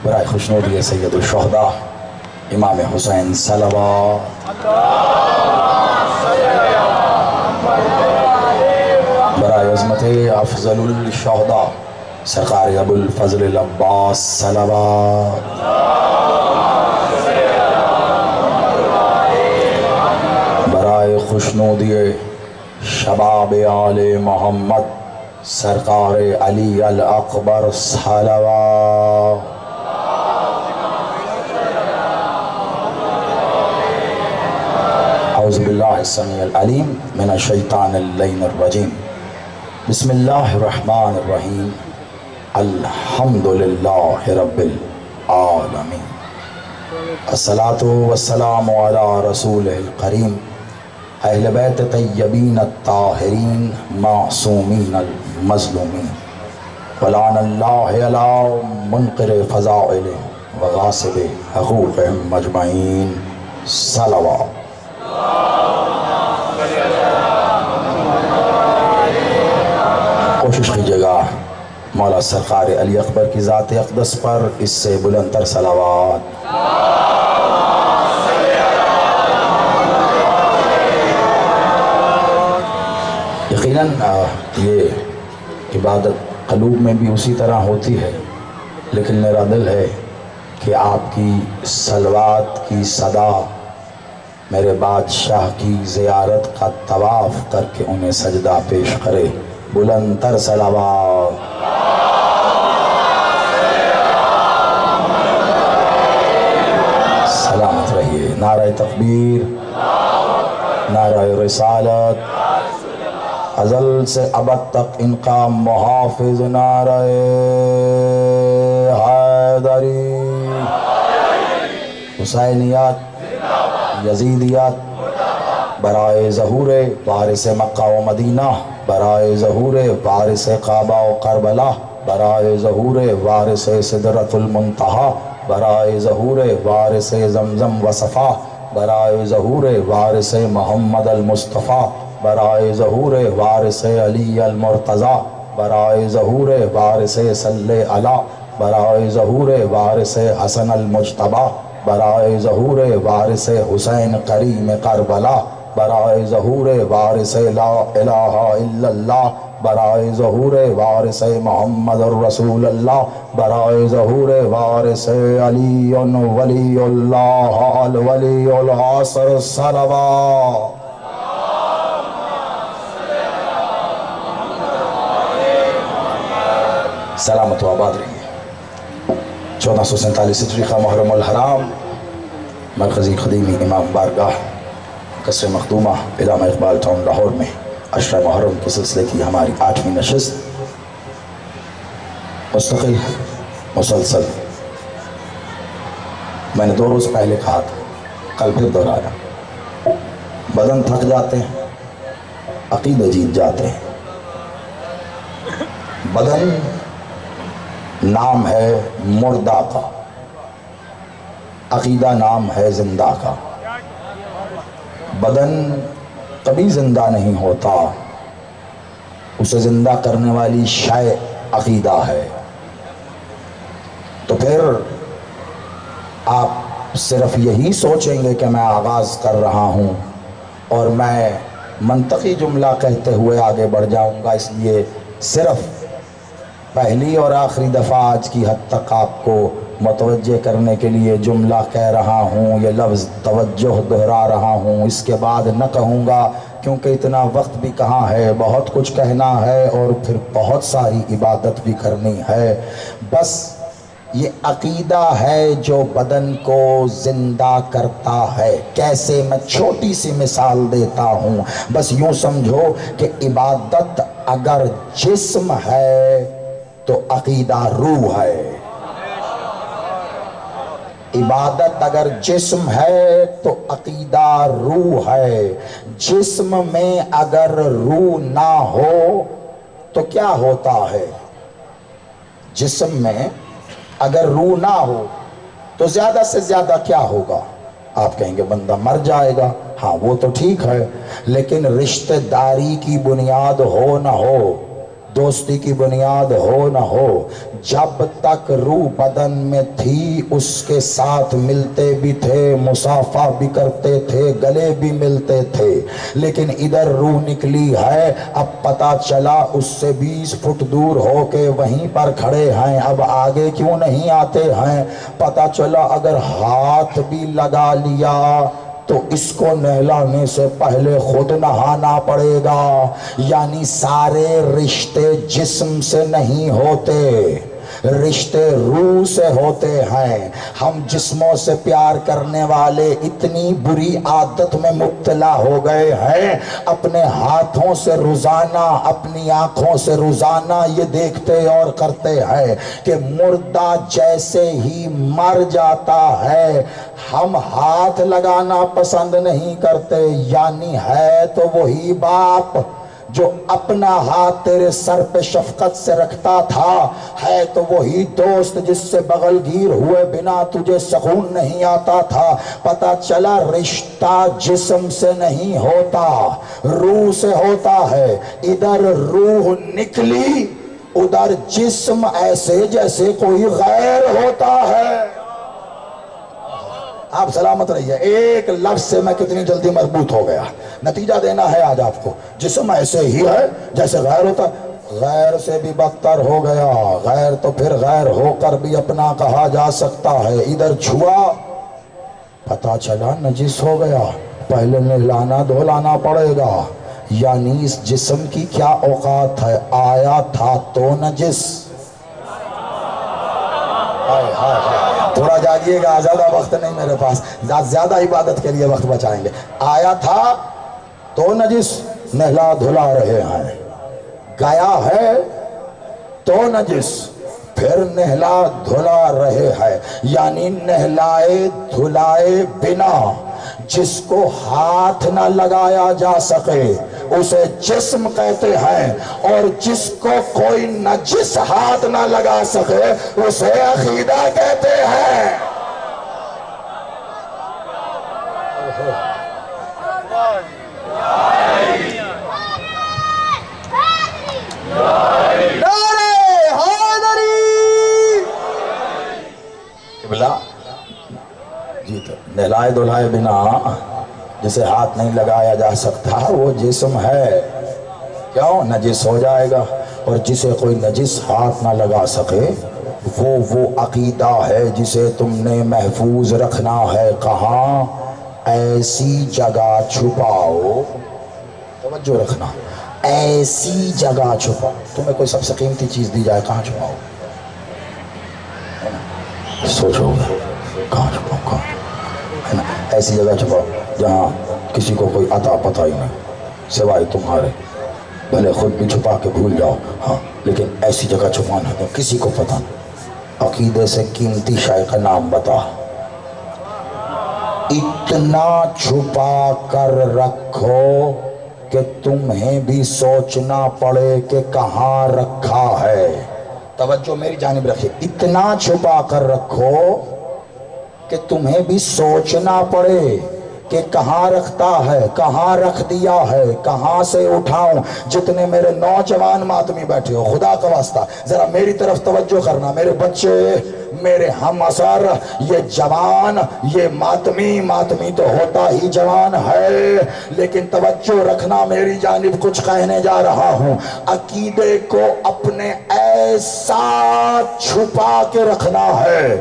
برائے خوشنودی سید الشہداء امام حسین صلوات، برائے عظمت افضل الشہداء سرکار ابو الفضل العباس صلوات، برائے خوشنودی شباب آل محمد سرکار علی الاکبر صلوات، اعوذ باللہ السمیع العلیم من الشیطان اللعین الرجیم، بسم اللہ الرحمن الرحیم، الحمدللہ رب العالمین، الصلاة والسلام علی رسولہ الکریم، اہل بیت طیبین الطاہرین معصومین المظلومین، ولعن اللہ علی منکر فضائلہم وغاصب حقوقہم مجمعین صلوات۔ کوشش کیجیے گا مولا سرکار علی اکبر کی ذات اقدس پر اس سے بلند تر صلوات۔ یقیناً یہ عبادت قلوب میں بھی اسی طرح ہوتی ہے، لیکن میرا دل ہے کہ آپ کی صلوات کی صدا میرے بادشاہ کی زیارت کا طواف کر کے انہیں سجدہ پیش کرے۔ بلند تر صلوات۔ سلامت رہیے۔ نعرہ تکبیر، نعرہ رسالت، ازل سے ابد تک ان کا محافظ نعرہ حیدری، حسینیات، یزیدیات، برائے ظہور وارث مکہ و مدینہ، برائے ظہور وارث کعبہ و کربلا، برائے ظہور وارث سدرۃ المنتہا، برائے ظہور وارث زمزم و صفا، برائے ظہور وارث محمد المصطفیٰ، برائے ظہور وارث علی المرتضیٰ، برائے ظہور وارث صلی علی، برائے ظہور وارث حسن المجتبیٰ، برائے ظہور وارث حسین کریم کربلا، برائے ظہور وارث لا الہ الا اللہ، برائے ظہور وارث محمد الرسول اللہ، برائے ظہور وارث علی ولی اللہ الولی العصر صلوات۔ سلامت و آباد رہیے۔ 1447 ہجری کا محرم الحرام، مرکزی خدیمی امام بارگاہ قصر مخدومہ علامہ اقبال ٹاؤن لاہور میں عشرہ محرم کے سلسلے کی ہماری 8ویں نشست مستقل مسلسل۔ میں نے 2 روز پہلے کہا تھا، کل پھر دہرایا، بدن تھک جاتے ہیں، عقیدے جیت جاتے ہیں۔ بدن نام ہے مردہ کا، عقیدہ نام ہے زندہ کا۔ بدن کبھی زندہ نہیں ہوتا، اسے زندہ کرنے والی شے عقیدہ ہے۔ تو پھر آپ صرف یہی سوچیں گے کہ میں آغاز کر رہا ہوں اور میں منطقی جملہ کہتے ہوئے آگے بڑھ جاؤں گا، اس لیے صرف پہلی اور آخری دفعہ آج کی حد تک آپ کو متوجہ کرنے کے لیے جملہ کہہ رہا ہوں، یہ لفظ توجہ دہرا رہا ہوں، اس کے بعد نہ کہوں گا کیونکہ اتنا وقت بھی کہاں ہے، بہت کچھ کہنا ہے اور پھر بہت ساری عبادت بھی کرنی ہے۔ بس یہ عقیدہ ہے جو بدن کو زندہ کرتا ہے۔ کیسے؟ میں چھوٹی سی مثال دیتا ہوں، بس یوں سمجھو کہ عبادت اگر جسم ہے تو عقیدہ روح ہے۔ عبادت اگر جسم ہے تو عقیدہ روح ہے۔ جسم میں اگر روح نہ ہو تو کیا ہوتا ہے؟ جسم میں اگر روح نہ ہو تو زیادہ سے زیادہ کیا ہوگا؟ آپ کہیں گے بندہ مر جائے گا۔ ہاں وہ تو ٹھیک ہے، لیکن رشتہ داری کی بنیاد ہو نہ ہو، دوستی کی بنیاد ہو نہ ہو، جب تک روح بدن میں تھی اس کے ساتھ ملتے بھی تھے، مصافحہ بھی کرتے تھے، گلے بھی ملتے تھے، لیکن ادھر روح نکلی ہے، اب پتہ چلا اس سے 20 فٹ دور ہو کے وہیں پر کھڑے ہیں، اب آگے کیوں نہیں آتے ہیں؟ پتہ چلا اگر ہاتھ بھی لگا لیا تو اس کو نہلانے سے پہلے خود نہانا پڑے گا۔ یعنی سارے رشتے جسم سے نہیں ہوتے، رشتے روح سے ہوتے ہیں۔ ہم جسموں سے پیار کرنے والے اتنی بری عادت میں مبتلا ہو گئے ہیں، اپنے ہاتھوں سے روزانہ، اپنی آنکھوں سے روزانہ یہ دیکھتے اور کرتے ہیں کہ مردہ جیسے ہی مر جاتا ہے ہم ہاتھ لگانا پسند نہیں کرتے۔ یعنی ہے تو وہی باپ جو اپنا ہاتھ تیرے سر پہ شفقت سے رکھتا تھا، ہے تو وہی دوست جس سے بغل گیر ہوئے بنا تجھے سکون نہیں آتا تھا۔ پتہ چلا رشتہ جسم سے نہیں ہوتا، روح سے ہوتا ہے۔ ادھر روح نکلی، ادھر جسم ایسے جیسے کوئی غیر ہوتا ہے۔ آپ سلامت رہیے، ایک لفظ سے میں کتنی جلدی مربوط ہو گیا۔ نتیجہ دینا ہے آج آپ کو، جسم ایسے ہی ہے جیسے غیر ہوتا، غیر سے بھی بدتر ہو گیا۔ غیر تو پھر غیر ہو کر بھی اپنا کہا جا سکتا ہے۔ ادھر چھوا، پتہ چلا نجس ہو گیا، پہلے نہلانا دھولانا پڑے گا۔ یعنی اس جسم کی کیا اوقات ہے؟ آیا تھا تو نجس، تھوڑا جاگیے گا، زیادہ وقت نہیں میرے پاس، زیادہ عبادت کے لیے وقت بچائیں گے۔ آیا تھا تو نجس، نہلا دھلا رہے ہیں، گیا ہے تو نجس، پھر نہلا دھلا رہے ہیں۔ یعنی نہلائے دھلائے بنا جس کو ہاتھ نہ لگایا جا سکے اسے جسم کہتے ہیں، اور جس کو کوئی نجس ہاتھ نہ لگا سکے اسے عقیدہ کہتے ہیں۔ جی تو نہلائے دھلائے بنا جسے ہاتھ نہیں لگایا جا سکتا وہ جسم ہے، کیوں؟ نجس ہو جائے گا۔ اور جسے کوئی نجس ہاتھ نہ لگا سکے وہ عقیدہ ہے جسے تم نے محفوظ رکھنا ہے۔ کہاں؟ ایسی جگہ چھپاؤ، توجہ رکھنا، ایسی جگہ چھپاؤ۔ تمہیں کوئی سب سے قیمتی چیز دی جائے، کہاں چھپاؤ؟ سوچو گے کہاں چھپاؤ؟ کہاں؟ ایسی جگہ چھپاؤ جہاں کسی کو کوئی عطا پتہ ہی نہیں سوائے تمہارے، بھلے خود بھی چھپا کے بھول جاؤ، ہاں لیکن ایسی جگہ چھپانا ہے کسی کو پتہ نہیں۔ عقیدے سے قیمتی شے کا نام بتا۔ اتنا چھپا کر رکھو کہ تمہیں بھی سوچنا پڑے کہ کہاں رکھا ہے۔ توجہ میری جانب رکھیے، اتنا چھپا کر رکھو کہ تمہیں بھی سوچنا پڑے کہ کہاں رکھتا ہے، کہاں رکھ دیا ہے، کہاں سے اٹھاؤں۔ جتنے میرے نوجوان ماتمی بیٹھے ہو، خدا کا واسطہ ذرا میری طرف توجہ کرنا، میرے بچے، میرے ہم عصر، یہ جوان، یہ ماتمی تو ہوتا ہی جوان ہے، لیکن توجہ رکھنا میری جانب، کچھ کہنے جا رہا ہوں۔ عقیدے کو اپنے ایسا چھپا کے رکھنا ہے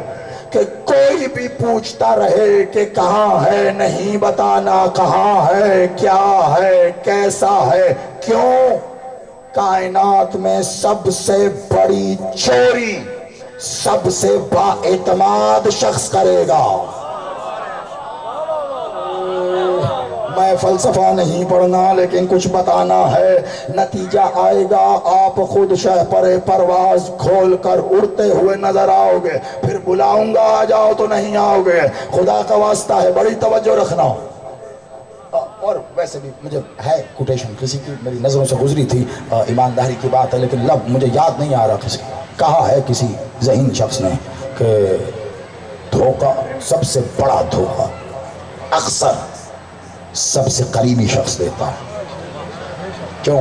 کہ کوئی بھی پوچھتا رہے کہ کہاں ہے، نہیں بتانا کہاں ہے، کیا ہے، کیسا ہے۔ کیوں؟ کائنات میں سب سے بڑی چوری سب سے با اعتماد شخص کرے گا۔ میں فلسفہ نہیں پڑھنا لیکن کچھ بتانا ہے، نتیجہ آئے گا آپ خود شہ پر پرواز کھول کر اڑتے ہوئے نظر آؤ گے، پھر بلاؤں گا آ جاؤ تو نہیں آؤ گے۔ خدا کا واسطہ ہے، بڑی توجہ رکھنا۔ اور ویسے بھی مجھے ہے کوٹیشن کسی کی میری نظروں سے گزری تھی، ایمانداری کی بات ہے لیکن لب مجھے یاد نہیں آ رہا کسی، کہا ہے کسی ذہین شخص نے کہ دھوکہ، سب سے بڑا دھوکہ اکثر سب سے قریبی شخص دیتا ہے۔ کیوں؟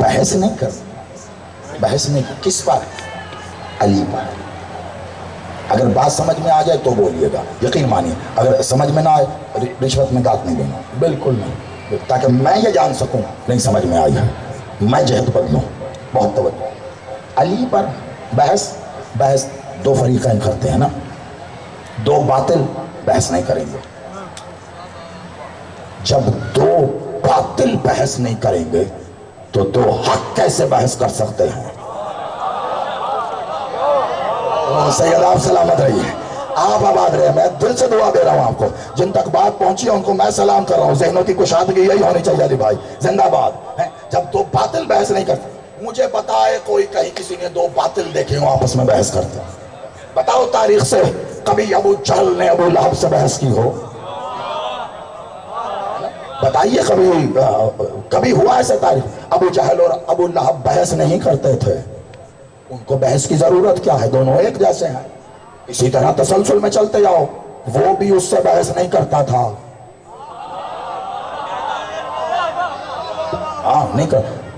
بحث نہیں کر، بحث نہیں کس پر؟ علی پر۔ اگر بات سمجھ میں آ جائے تو بولیے گا، یقین مانیے، اگر سمجھ میں نہ آئے رشوت میں دانت نہیں دینا، بالکل نہیں، تاکہ میں یہ جان سکوں نہیں سمجھ میں آئی ہے، میں جہت بدلوں۔ بہت توجہ، علی پر بحث دو فریقین کرتے ہیں نا، دو باطل بحث نہیں کریں گے۔ جب دو باطل بحث نہیں کریں گے تو دو حق کیسے بحث کر سکتے ہیں؟ سید آپ سلامت رہیے، آپ آباد رہے، میں دل سے دعا دے رہا ہوں آپ کو، جن تک بات پہنچی ہے ان کو میں سلام کر رہا ہوں، ذہنوں کی کشادگی یہی ہونی چاہیے علی بھائی، زندہ باد۔ جب دو باطل بحث نہیں کرتے، مجھے بتائے کوئی کہیں کسی نے دو باطل دیکھے ہوں آپس میں بحث کرتے، بتاؤ تاریخ سے کبھی ابو جہل نے ابو لہب سے بحث کی ہو؟ بتائیے کبھی ہوا ایسا تاریخ؟ ابو جہل اور ابو لہب بحث نہیں کرتے تھے، ان کو بحث کی ضرورت کیا ہے؟ دونوں ایک جیسے ہیں، اسی طرح تسلسل میں چلتے جاؤ، وہ بھی اس سے بحث نہیں کرتا تھا، ہاں نہیں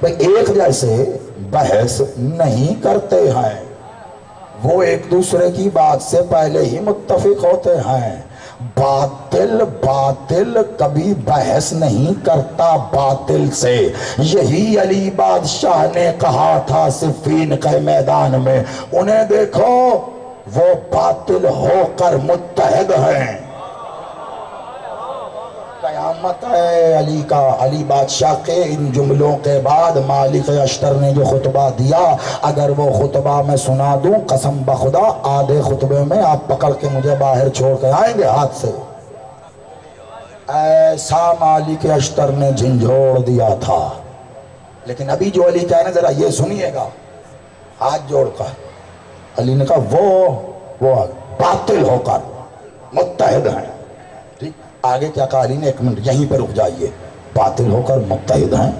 بھئی ایک جیسے بحث نہیں کرتے ہیں، وہ ایک دوسرے کی بات سے پہلے ہی متفق ہوتے ہیں۔ باطل کبھی بحث نہیں کرتا باطل سے، یہی علی بادشاہ نے کہا تھا صفین کے میدان میں، انہیں دیکھو وہ باطل ہو کر متحد ہیں۔ قیامت ہے علی کا۔ علی بادشاہ کے ان جملوں کے بعد مالک اشتر نے جو خطبہ دیا، اگر وہ خطبہ میں سنا دوں قسم بخدا آدھے خطبے میں آپ پکڑ کے مجھے باہر چھوڑ کے آئیں گے ہاتھ سے، ایسا مالک اشتر نے جھنجھوڑ دیا تھا۔ لیکن ابھی جو علی کہہ رہے ہیں ذرا یہ سنیے گا، ہاتھ جوڑ کر علی نے کہا وہ باطل ہو کر متحد ہیں۔ آگے کیا کہا علی نے؟ ایک منٹ یہیں پہ رک جائیے، باطل ہو کر متحد ہیں،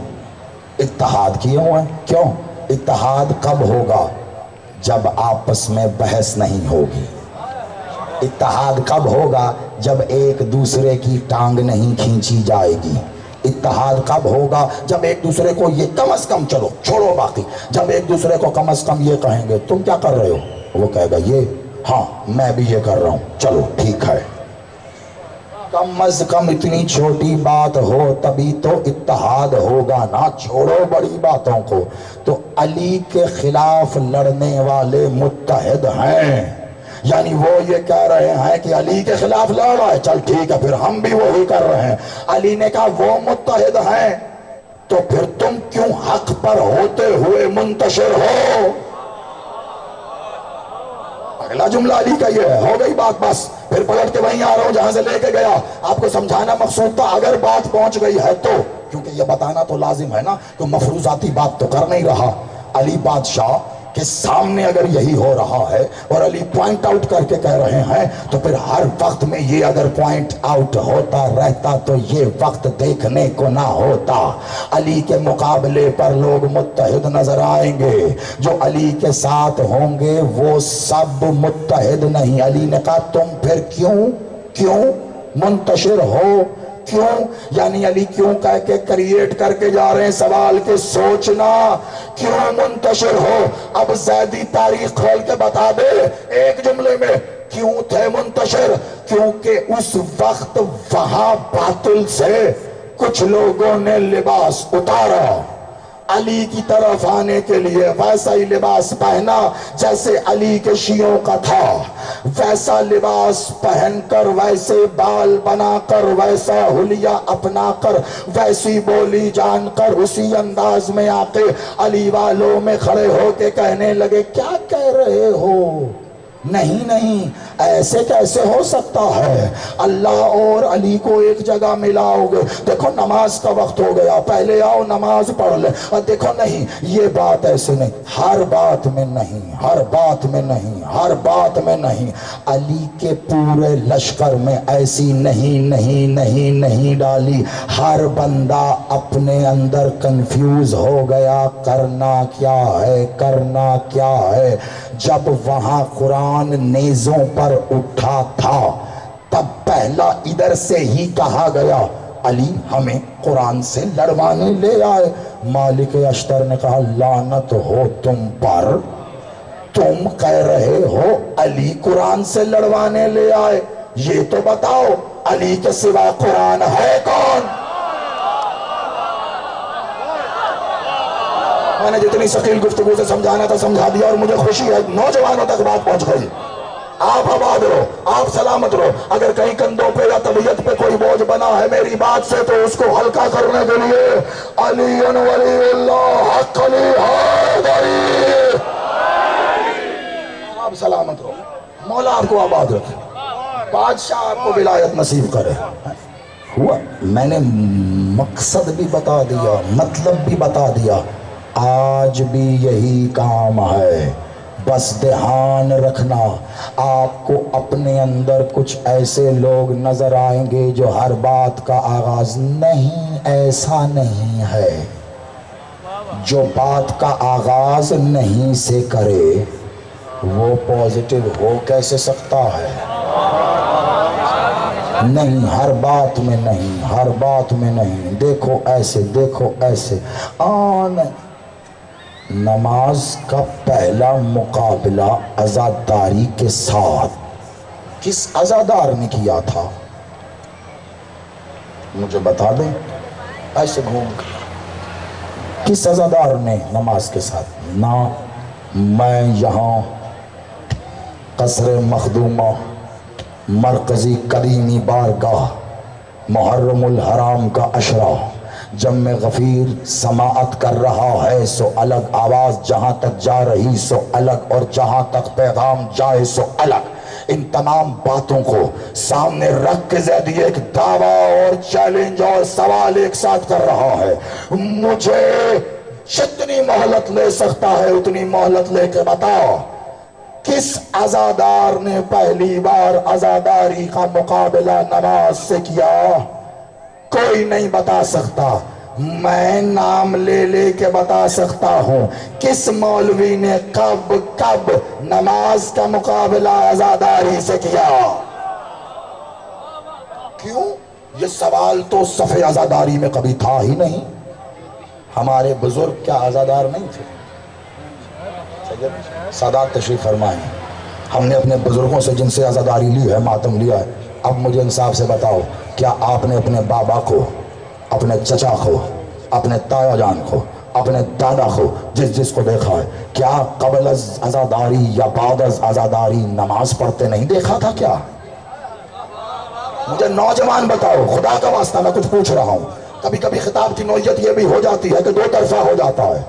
اتحاد کیے ہوئے ہیں۔ کیوں؟ اتحاد کب ہوگا؟ جب آپس میں بحث نہیں ہوگی۔ اتحاد کب ہوگا؟ جب ایک دوسرے کی ٹانگ نہیں کھینچی جائے گی۔ اتحاد کب ہوگا؟ جب ایک دوسرے کو یہ کم از کم، چلو چھوڑو باقی، جب ایک دوسرے کو کم از کم یہ کہیں گے تم کیا کر رہے ہو، وہ کہے گا یہ، ہاں میں بھی یہ کر رہا ہوں، چلو ٹھیک ہے۔ کم از کم اتنی چھوٹی بات ہو تبھی تو اتحاد ہوگا نا، چھوڑو بڑی باتوں کو۔ تو علی کے خلاف لڑنے والے متحد ہیں، یعنی وہ یہ کہہ رہے ہیں کہ علی کے خلاف لڑ رہا ہے، چل ٹھیک ہے پھر ہم بھی وہی کر رہے ہیں۔ علی نے کہا وہ متحد ہیں تو پھر تم کیوں حق پر ہوتے ہوئے منتشر ہو؟ اگلا جملہ علی کا یہ ہے، ہو گئی بات، بس پھر پلٹ کے وہیں آ رہا ہوں جہاں سے لے کے گیا، آپ کو سمجھانا مقصود تھا۔ اگر بات پہنچ گئی ہے تو، کیونکہ یہ بتانا تو لازم ہے نا کہ مفروضاتی بات تو کر نہیں رہا، علی بادشاہ کے سامنے اگر یہی ہو رہا ہے اور علی پوائنٹ آؤٹ کر کے کہہ رہے ہیں، تو پھر ہر وقت میں یہ اگر پوائنٹ آؤٹ ہوتا رہتا تو یہ وقت دیکھنے کو نہ ہوتا۔ علی کے مقابلے پر لوگ متحد نظر آئیں گے، جو علی کے ساتھ ہوں گے وہ سب متحد نہیں۔ علی نے کہا تم پھر کیوں منتشر ہو؟ کیوں؟ یعنی علی کیوں کہہ کے کریٹ کر کے جا رہے ہیں سوال کے سوچنا، کیوں منتشر ہو؟ اب زیدی تاریخ کھول کے بتا دے ایک جملے میں، کیوں تھے منتشر؟ کیونکہ اس وقت وہاں باطل سے کچھ لوگوں نے لباس اتارا، علی کی طرف آنے کے لیے ویسا ہی لباس پہنا جیسے علی کے شیعوں کا تھا، ویسا لباس پہن کر، ویسے بال بنا کر، ویسا حلیہ اپنا کر، ویسی بولی جان کر، اسی انداز میں آ کے علی والوں میں کھڑے ہو کے کہنے لگے کیا کہہ رہے ہو؟ نہیں ایسے کیسے ہو سکتا ہے؟ اللہ اور علی کو ایک جگہ ملاؤ گے، دیکھو نماز کا وقت ہو گیا، پہلے آؤ نماز پڑھ لے، اور دیکھو نہیں یہ بات ایسے نہیں، ہر بات میں نہیں، ہر بات میں نہیں، ہر بات میں نہیں۔ علی کے پورے لشکر میں ایسی نہیں ڈالی، ہر بندہ اپنے اندر کنفیوز ہو گیا، کرنا کیا ہے۔ جب وہاں قرآن نیزوں پر اٹھا تھا تب پہلا ادھر سے ہی کہا گیا علی ہمیں قرآن سے لڑوانے لے آئے، مالک اشتر نے کہا لعنت ہو تم پر، تم کہہ رہے ہو علی قرآن سے لڑوانے لے آئے، یہ تو بتاؤ علی کے سوا قرآن ہے کون؟ میں نے جتنی ثقیل گفتگو سے سمجھانا تھا سمجھا دیا، اور مجھے خوشی ہے نوجوانوں تک بات پہنچ گئی۔ آپ آباد رہو، آپ سلامت رہو۔ اگر کہیں کندھوں پہ یا طبیعت پہ کوئی بوجھ بنا ہے میری بات سے تو اس کو ہلکا کرنے کے لیے علی ولی اللہ حق علی حیدری، آپ سلامت رہو، مولا آپ کو آباد رکھے، بادشاہ آپ کو ولایت نصیب کرے۔ ہوا میں نے مقصد بھی بتا دیا، مطلب بھی بتا دیا، آج بھی یہی کام ہے۔ بس دھیان رکھنا، آپ کو اپنے اندر کچھ ایسے لوگ نظر آئیں گے جو ہر بات کا آغاز نہیں، ایسا نہیں ہے، جو بات کا آغاز نہیں سے کرے وہ پوزیٹیو ہو کیسے سکتا ہے؟ نہیں، ہر بات میں نہیں، ہر بات میں نہیں، دیکھو ایسے، دیکھو ایسے نماز کا پہلا مقابلہ عزاداری کے ساتھ کس عزادار نے کیا تھا؟ مجھے بتا دیں، ایسے گھوم کر کس عزادار نے نماز کے ساتھ؟ نہ میں یہاں قصر مخدومہ مرکزی قدیمی بارگاہ محرم الحرام کا اشرا جم غفیر سماعت کر رہا ہے، سو الگ آواز جہاں تک جا رہی سو الگ، اور جہاں تک پیغام جائے سو الگ۔ ان تمام باتوں کو سامنے رکھ کے زیدی ایک دعویٰ اور چیلنج اور سوال ایک ساتھ کر رہا ہے، مجھے جتنی مہلت لے سکتا ہے اتنی مہلت لے کے بتاؤ، کس عزادار نے پہلی بار عزاداری کا مقابلہ نماز سے کیا؟ کوئی نہیں بتا سکتا، میں نام لے لے کے بتا سکتا ہوں۔ کس مولوی نے کب نماز کا مقابلہ عزاداری سے کیا؟ کیوں؟ یہ سوال تو صف عزاداری میں کبھی تھا ہی نہیں۔ ہمارے بزرگ کیا عزادار نہیں تھے؟ سادات تشریف فرمائیں، ہم نے اپنے بزرگوں سے جن سے عزاداری لی ہے، ماتم لیا ہے، اب مجھے انصاف سے بتاؤ، کیا آپ نے اپنے بابا کو، اپنے چچا کو، اپنے تایا جان کو، اپنے دادا کو، جس کو دیکھا ہے، کیا قبل از عزاداری یا بعد از عزاداری نماز پڑھتے نہیں دیکھا تھا کیا؟ مجھے نوجوان بتاؤ، خدا کا واسطہ میں کچھ پوچھ رہا ہوں۔ کبھی کبھی خطاب کی نوعیت یہ بھی ہو جاتی ہے کہ دو طرفہ ہو جاتا ہے۔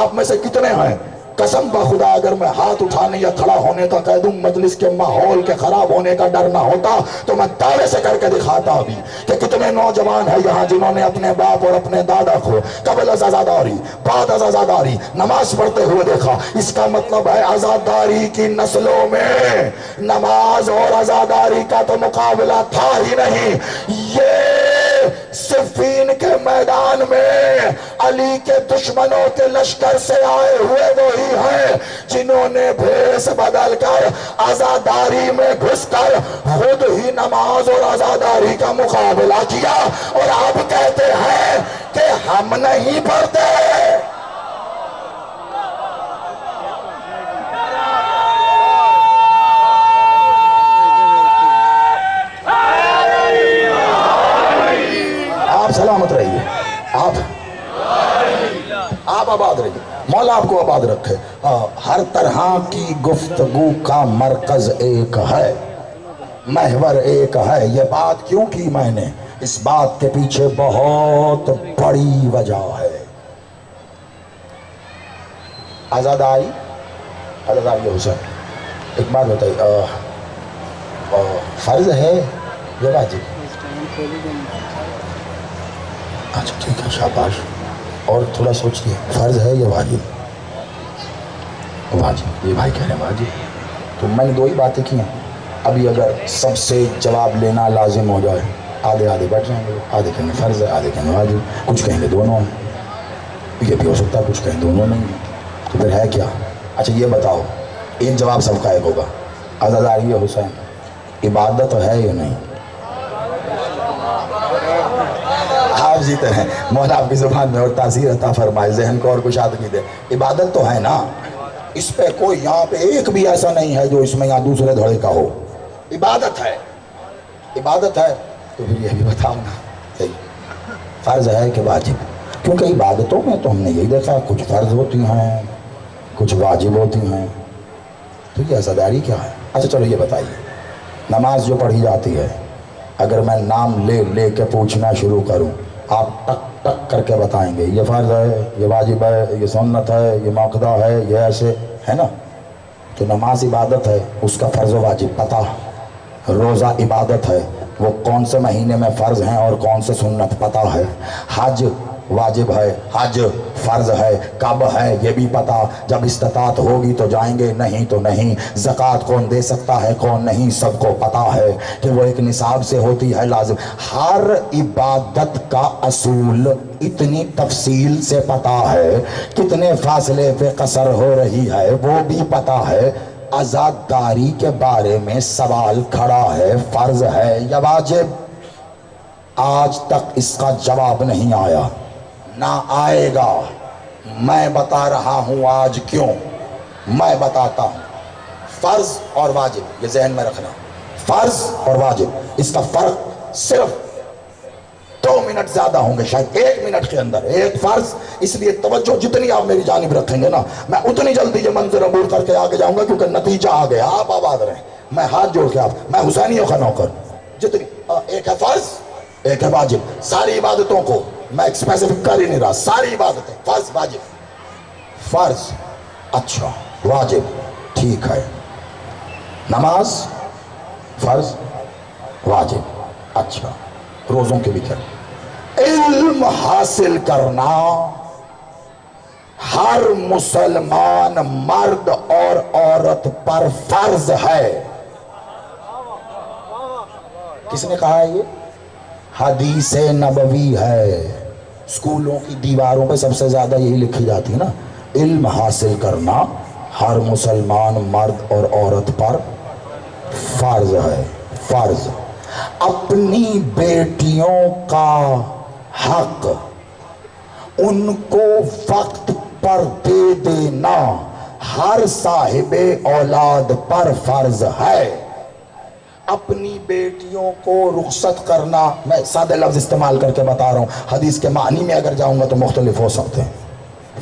آپ میں سے کتنے ہیں قسم بخدا اگر میں ہاتھ اٹھانے یا کھڑا ہونے کا کہہ دوں مجلس کے ماحول کے خراب ہونے کا ڈر نہ ہوتا تو میں دعوے سے کر کے دکھاتا بھی کہ کتنے نوجوان ہیں یہاں جنہوں نے اپنے باپ اور اپنے دادا کو قبل از عزاداری بعد از عزاداری نماز پڑھتے ہوئے دیکھا۔ اس کا مطلب ہے عزاداری کی نسلوں میں نماز اور عزاداری کا تو مقابلہ تھا ہی نہیں۔ یہ صفین کے میدان میں علی کے دشمنوں کے لشکر سے آئے ہوئے وہی ہیں جنہوں نے بھیس بدل کر عزاداری میں گھس کر خود ہی نماز اور عزاداری کا مقابلہ کیا، اور آپ کہتے ہیں کہ ہم نہیں پڑھتے۔ سلامت رہیے، آپ آباد رہیے، مولا آپ کو آباد رکھے۔ ہر طرح کی گفتگو کا مرکز ایک ہے، محور ایک ہے۔ یہ بات کیوں کی میں نے؟ اس بات کے پیچھے بہت بڑی وجہ ہے۔ عزاداری حسین، ایک بات بتائیے، فرض ہے یہ واجب؟ اچھا ٹھیک ہے، شاباش، اور تھوڑا سوچئے، فرض ہے یہ واجب؟ واجب، یہ بھائی کہہ رہے ہیں واجب، تو میں نے دو ہی باتیں کی ہیں۔ ابھی اگر سب سے جواب لینا لازم ہو جائے، آدھے بیٹھ جائیں گے، آدھے کہیں گے فرض ہے، آدھے کہیں گے واجب، کچھ کہیں گے دونوں ہیں، یہ بھی ہو سکتا ہے کچھ کہیں دونوں نہیں ہیں، تو پھر ہے کیا؟ اچھا یہ بتاؤ، ایک جواب سب کا ایک ہوگا، عزاداری حسین عبادت ہے یا نہیں؟ آپ جیتے رہیں، مولا آپ کی زبان میں اور تاثیر عطا فرمائے، ذہن کو اور کشادگی دے۔ عبادت تو ہے نا، اس پہ کوئی یہاں پہ ایک بھی ایسا نہیں ہے جو اس میں یہاں دوسرے دھڑے کا ہو۔ عبادت ہے، عبادت ہے تو پھر یہ بھی بتاؤ نا فرض ہے کہ واجب؟ کیونکہ عبادتوں میں تو ہم نے یہی دیکھا کچھ فرض ہوتی ہیں کچھ واجب ہوتی ہیں، تو یہ عزاداری کیا ہے؟ اچھا چلو یہ بتائیے، نماز جو پڑھی جاتی ہے اگر میں نام لے لے کے پوچھنا شروع کروں آپ ٹک ٹک کر کے بتائیں گے یہ فرض ہے، یہ واجب ہے، یہ سنت ہے، یہ موقدہ ہے، یہ ایسے ہے نا؟ تو نماز عبادت ہے، اس کا فرض و واجب پتہ، روزہ عبادت ہے، وہ کون سے مہینے میں فرض ہیں اور کون سے سنت پتہ ہے، حج واجب ہے، حج فرض ہے، کب ہے یہ بھی پتہ، جب استطاعت ہوگی تو جائیں گے، نہیں تو نہیں، زکوٰۃ کون دے سکتا ہے کون نہیں سب کو پتہ ہے کہ وہ ایک نصاب سے ہوتی ہے لازم۔ ہر عبادت کا اصول اتنی تفصیل سے پتہ ہے، کتنے فاصلے پہ قصر ہو رہی ہے وہ بھی پتہ ہے۔ عزاداری کے بارے میں سوال کھڑا ہے فرض ہے یا واجب؟ آج تک اس کا جواب نہیں آیا، نہ آئے گا۔ میں بتا رہا ہوں آج کیوں، میں بتاتا ہوں۔ فرض اور واجب یہ ذہن میں رکھنا، فرض اور واجب اس کا فرق صرف 2 منٹ زیادہ ہوں گے، شاید 1 منٹ کے اندر۔ ایک فرض، اس لیے توجہ جتنی آپ میری جانب رکھیں گے نا میں اتنی جلدی یہ منظر عبور کر کے آگے جاؤں گا، کیونکہ نتیجہ آ گیا، آپ آباد رہیں۔ میں ہاتھ جوڑ کے آپ، میں حسینیوں کا نوکر، جتنی ایک ہے فرض ایک ہے واجب، ساری عبادتوں کو میں اسپیسیفک کر ہی نہیں رہا، ساری عبادتیں فرض واجب، فرض اچھا واجب ٹھیک ہے، نماز فرض واجب اچھا، روزوں کے بھی کیا؟ علم حاصل کرنا ہر مسلمان مرد اور عورت پر فرض ہے۔ کس نے کہا ہے یہ؟ حدیث نبوی ہے، اسکولوں کی دیواروں پہ سب سے زیادہ یہی لکھی جاتی ہے نا، علم حاصل کرنا ہر مسلمان مرد اور عورت پر فرض ہے، فرض۔ اپنی بیٹیوں کا حق ان کو وقت پر دے دینا ہر صاحب اولاد پر فرض ہے۔ اپنی بیٹیوں کو رخصت کرنا، میں سادہ لفظ استعمال کر کے بتا رہا ہوں، حدیث کے معنی میں اگر جاؤں گا تو مختلف ہو سکتے ہیں۔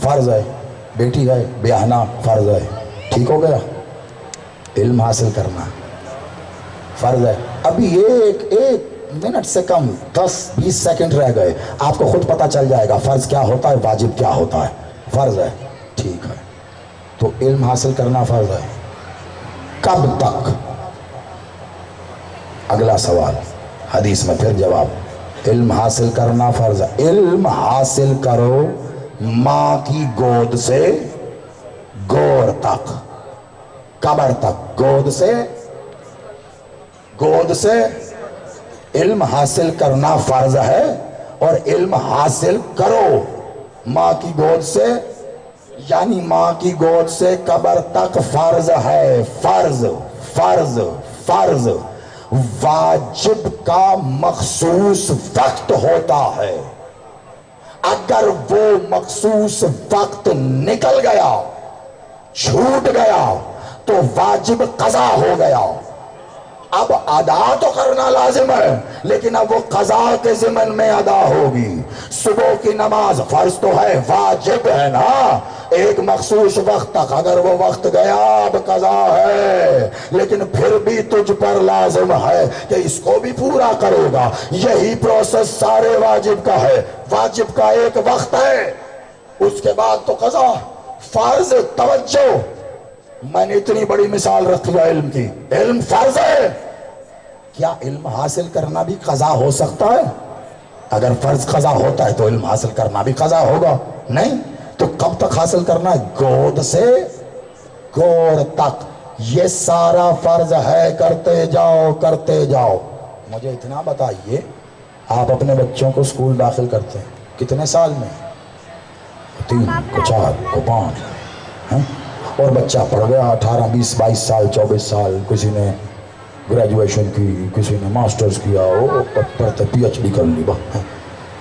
فرض ہے، بیٹی ہے بیاہنا فرض ہے، ٹھیک ہو گیا؟ علم حاصل کرنا فرض ہے۔ ابھی ایک منٹ سے کم 10-20 سیکنڈ رہ گئے، آپ کو خود پتہ چل جائے گا فرض کیا ہوتا ہے واجب کیا ہوتا ہے۔ فرض ہے ٹھیک ہے، تو علم حاصل کرنا فرض ہے، کب تک؟ اگلا سوال، حدیث میں پھر جواب، علم حاصل کرنا فرض ہے۔ علم حاصل کرو ماں کی گود سے گور تک، قبر تک، گود سے علم حاصل کرنا فرض ہے، اور علم حاصل کرو ماں کی گود سے، یعنی ماں کی گود سے قبر تک فرض ہے، فرض فرض فرض۔ واجب کا مخصوص وقت ہوتا ہے، اگر وہ مخصوص وقت نکل گیا چھوٹ گیا تو واجب قضا ہو گیا۔ اب ادا تو کرنا لازم ہے لیکن اب وہ قضا کے ضمن میں ادا ہوگی۔ صبح کی نماز فرض تو ہے، واجب ہے نا، ایک مخصوص وقت تک، اگر وہ وقت گیا اب قضا ہے، لیکن پھر بھی تجھ پر لازم ہے کہ اس کو بھی پورا کرے گا۔ یہی پروسیس سارے واجب کا ہے، واجب کا ایک وقت ہے، اس کے بعد تو قضا۔ فرض، توجہ، میں نے اتنی بڑی مثال رکھی ہے علم کی، علم فرض ہے، کیا علم حاصل کرنا بھی قضا ہو سکتا ہے؟ اگر فرض قضا ہوتا ہے تو علم حاصل کرنا بھی قضا ہوگا، نہیں تو کب تک حاصل کرنا ہے؟ گود سے گور تک، یہ سارا فرض ہے، کرتے جاؤ کرتے جاؤ۔ مجھے اتنا بتائیے، آپ اپنے بچوں کو اسکول داخل کرتے ہیں کتنے سال میں؟ 3 کو 4 کو 5، اور بچہ پڑھ گیا 18 20 22 سال 24 سال، کسی نے گریجویشن کی، کسی نے ماسٹرز کیا، پڑھتے پی ایچ ڈی کر لی،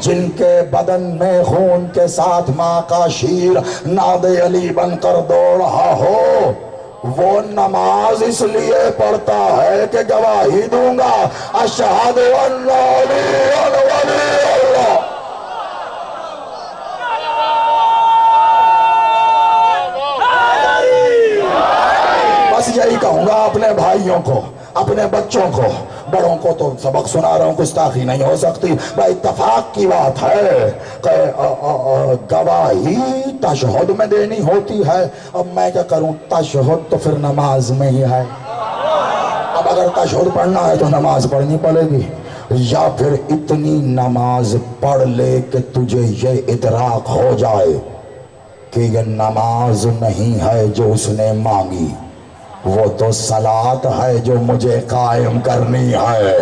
جن کے بدن میں خون کے ساتھ ماں کا شیر ناد علی بن کر دوڑ رہا ہو، وہ نماز اس لیے پڑھتا ہے کہ گواہی دوں گا اشہد ان لا الہ الا اللہ۔ بس یہی کہوں گا اپنے بھائیوں کو، اپنے بچوں کو، بڑوں کو تو سبق سنا رہا ہوں، گستاخی نہیں ہو سکتی، بھائی اتفاق کی بات ہے کہ گواہی تشہد میں دینی ہوتی ہے۔ اب میں کیا کروں، تشہد تو پھر نماز میں ہی ہے، اب اگر تشہد پڑھنا ہے تو نماز پڑھنی پڑے گی، یا پھر اتنی نماز پڑھ لے کہ تجھے یہ ادراک ہو جائے کہ یہ نماز نہیں ہے جو اس نے مانگی، وہ تو صلاۃ ہے جو مجھے قائم کرنی ہے۔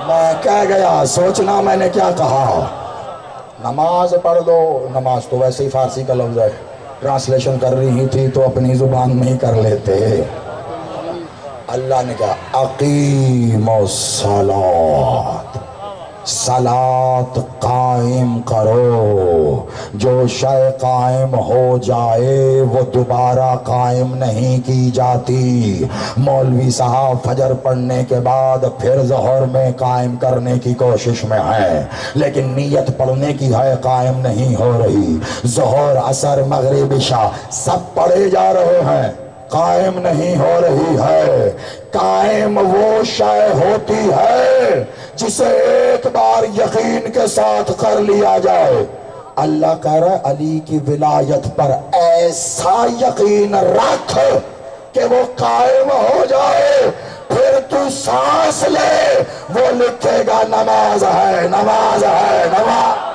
میں کہہ گیا، سوچنا میں نے کیا کہا، نماز پڑھ لو، نماز تو ویسے ہی فارسی کا لفظ ہے، ٹرانسلیشن کر رہی تھی تو اپنی زبان میں ہی کر لیتے۔ اللہ نے کہا اقیموا الصلاۃ، صلاۃ قائم کرو، جو شے قائم ہو جائے وہ دوبارہ قائم نہیں کی جاتی۔ مولوی صاحب فجر پڑھنے کے بعد پھر ظہر میں قائم کرنے کی کوشش میں ہیں، لیکن نیت پڑھنے کی ہے قائم نہیں ہو رہی، ظہر عصر مغرب عشاء سب پڑھے جا رہے ہیں، قائم نہیں ہو رہی ہے۔ قائم وہ شے ہوتی ہے جسے ایک بار یقین کے ساتھ کر لیا جائے۔ اللہ کہہ رہا ہے علی کی ولایت پر ایسا یقین رکھ کہ وہ قائم ہو جائے، پھر تو سانس لے وہ لکھے گا نماز ہے، نماز ہے، نماز۔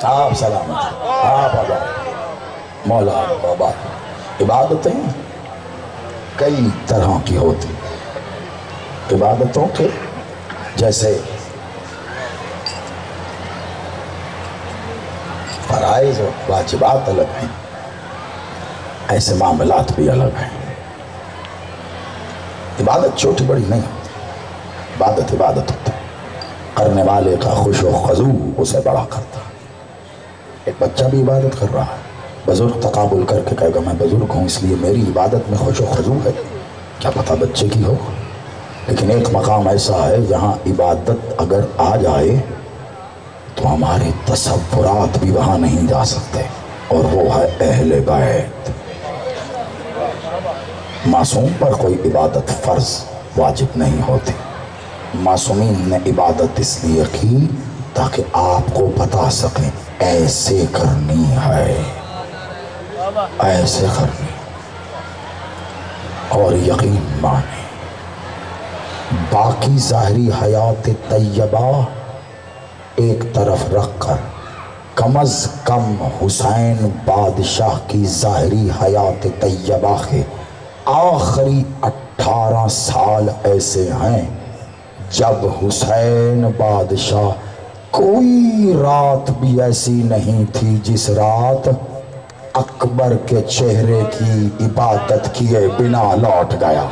آپ سلامت، آپ آباد، مولا آباد۔ عبادتیں کئی طرح کی ہوتی، عبادتوں کے جیسے فرائض و واجبات الگ ہیں، ایسے معاملات بھی الگ ہیں۔ عبادت چھوٹی بڑی نہیں ہوتی، عبادت عبادت ہوتی، کرنے والے کا خوش و خضوع اسے بڑا کرتا۔ ایک بچہ بھی عبادت کر رہا ہے، بزرگ تقابل کر کے کہے گا میں بزرگ ہوں اس لیے میری عبادت میں خوش و خضوع ہے، کیا پتہ بچے کی ہو، لیکن ایک مقام ایسا ہے جہاں عبادت اگر آ جائے تو ہمارے تصورات بھی وہاں نہیں جا سکتے، اور وہ ہے اہل بیت۔ معصوم پر کوئی عبادت فرض واجب نہیں ہوتی، معصومین نے عبادت اس لیے کی تاکہ آپ کو بتا سکیں ایسے کرنی ہے، ایسے کرنی، اور یقین مانے۔ باقی ظاہری حیات طیبہ ایک طرف رکھ کر کم از کم حسین بادشاہ کی ظاہری حیات طیبہ کے آخری 18 سال ایسے ہیں جب حسین بادشاہ کوئی رات بھی ایسی نہیں تھی جس رات اکبر کے چہرے کی عبادت کیے بنا لوٹ گیا۔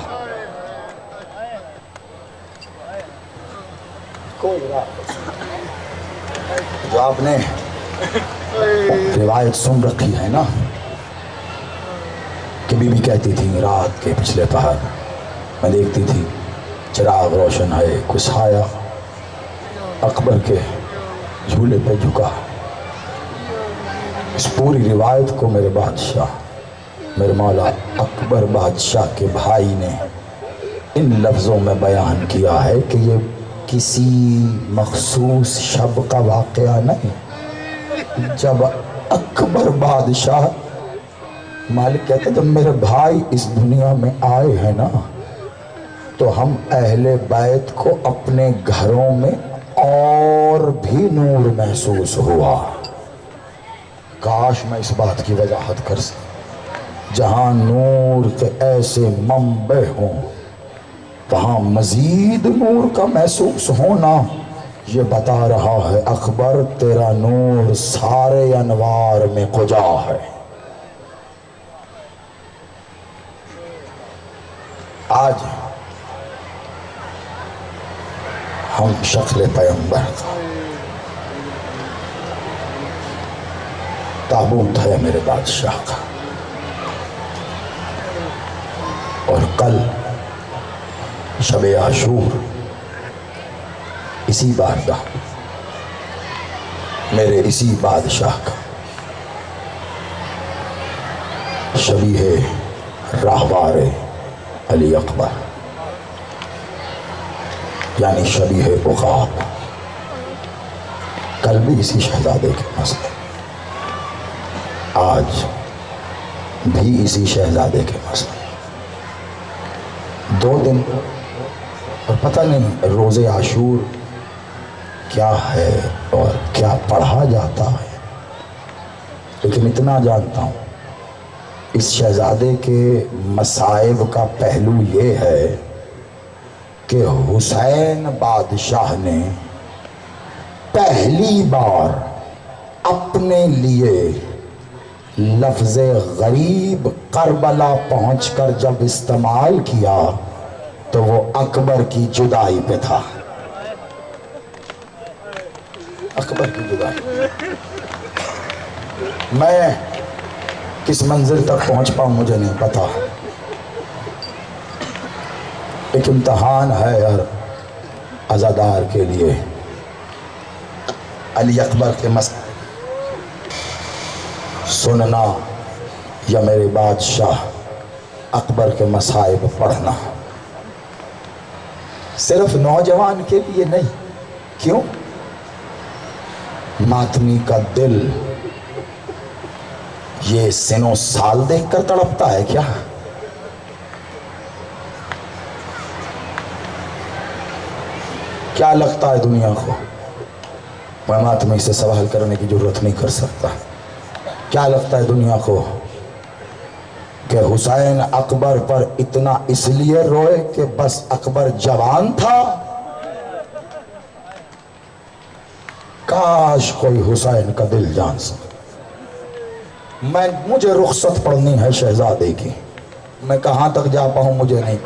جو آپ نے روایت سن رکھی ہے نا کہ بی بی کہتی تھی رات کے پچھلے پہر میں دیکھتی تھی چراغ روشن ہے، کچھ سایہ اکبر کے جھولے پہ جھکا۔ اس پوری روایت کو میرے بادشاہ، میرے مولا اکبر بادشاہ کے بھائی نے ان لفظوں میں بیان کیا ہے کہ یہ کسی مخصوص شب کا واقعہ نہیں۔ جب اکبر بادشاہ، مالک کہتے جب میرے بھائی اس دنیا میں آئے ہیں نا تو ہم اہل بیت کو اپنے گھروں میں اور بھی نور محسوس ہوا۔ کاش میں اس بات کی وضاحت کر سکوں، جہاں نور کے ایسے منبع ہوں وہاں مزید نور کا محسوس ہونا یہ بتا رہا ہے اکبر تیرا نور سارے انوار میں کجا ہے۔ آج ہم شکل پیغمبر کا تابوت ہے میرے بادشاہ کا، اور کل شب عاشور اسی بارگاہ میرے اسی بادشاہ کا شبیہ راہوار علی اکبر یعنی شبیہ عقاب، کل بھی اسی شہزادے کے مسئلے، آج بھی اسی شہزادے کے مسئلے۔ 2 دن اور پتہ نہیں روز عاشور کیا ہے اور کیا پڑھا جاتا ہے، لیکن اتنا جانتا ہوں اس شہزادے کے مصائب کا پہلو یہ ہے کہ حسین بادشاہ نے پہلی بار اپنے لیے لفظ غریب کربلا پہنچ کر جب استعمال کیا تو وہ اکبر کی جدائی پہ تھا، اکبر کی جدائی۔ میں کس منزل تک پہنچ پاؤں مجھے نہیں پتا، ایک امتحان ہے ہر عزادار کے لیے۔ علی اکبر کے مسئلے سننا یا میرے بادشاہ اکبر کے مصائب پڑھنا، صرف نوجوان کے لیے نہیں۔ کیوں؟ ماتمی کا دل یہ سنوں سال دیکھ کر تڑپتا ہے کیا؟ کیا لگتا ہے دنیا کو؟ میں ماتمی سے سوال کرنے کی ضرورت نہیں کر سکتا۔ کیا لگتا ہے دنیا کو کہ حسین اکبر پر اتنا اس لیے روئے کہ بس اکبر جوان تھا؟ کاش کوئی حسین کا دل جان سکے۔ مجھے رخصت پڑھنی ہے شہزادے کی، میں کہاں تک جا پاؤں مجھے نہیں،